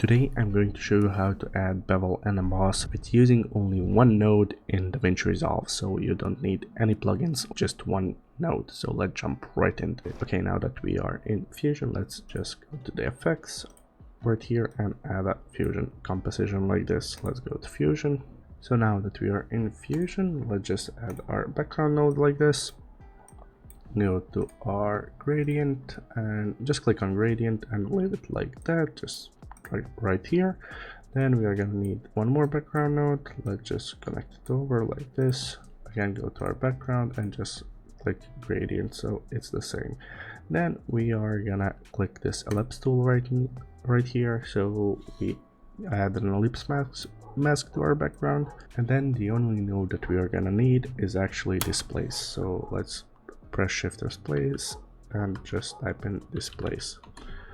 Today I'm going to show you how to add bevel and emboss with using only one node in Davinci Resolve, so you don't need any plugins, just one node. So let's jump right into it. Okay, now that we are in Fusion, let's just go to the effects right here and add a Fusion composition like this. Let's go to Fusion. So now that we are in Fusion, let's just add our background node like this. Go to our gradient and just click on gradient and leave it like that, just right here. Then we are going to need one more background node. Let's just connect it over like this. Again, go to our background and just click gradient, so it's the same. Then we are gonna click this ellipse tool right here, so we add an ellipse mask to our background. And then the only node that we are gonna need is actually displace. So let's press shift displace and just type in displace.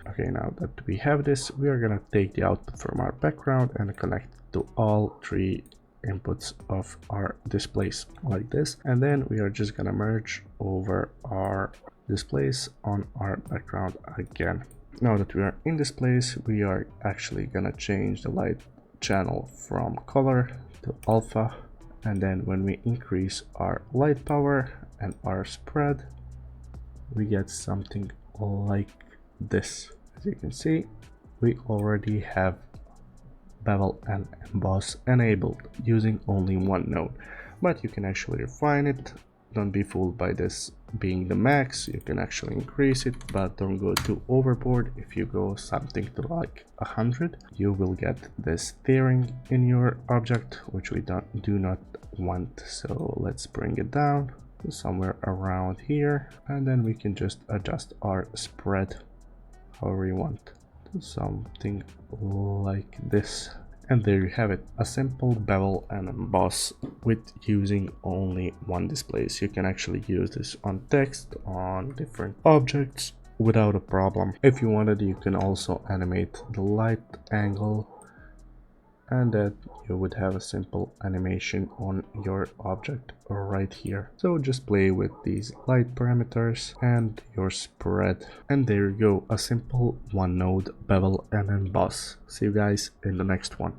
Okay, now that we have this, we are gonna take the output from our background and connect to all three inputs of our displace like this. And then we are just gonna merge over our displace on our background again. Now that we are in displace, we are actually gonna change the light channel from color to alpha. And then when we increase our light power and our spread, we get something like this. As you can see, we already have bevel and emboss enabled using only one node, but you can actually refine it. Don't be fooled by this being the max. You can actually increase it, but don't go too overboard. If you go something to like 100, you will get this tearing in your object, which we do not want. So let's bring it down to somewhere around here, and then we can just adjust our spread however you want, to something like this. And there you have it, a simple bevel and emboss with using only one displace. You can actually use this on text, on different objects without a problem. If you wanted, you can also animate the light angle, and that you would have a simple animation on your object right here. So just play with these light parameters and your spread, and there you go, a simple one node bevel and emboss. See you guys in the next one.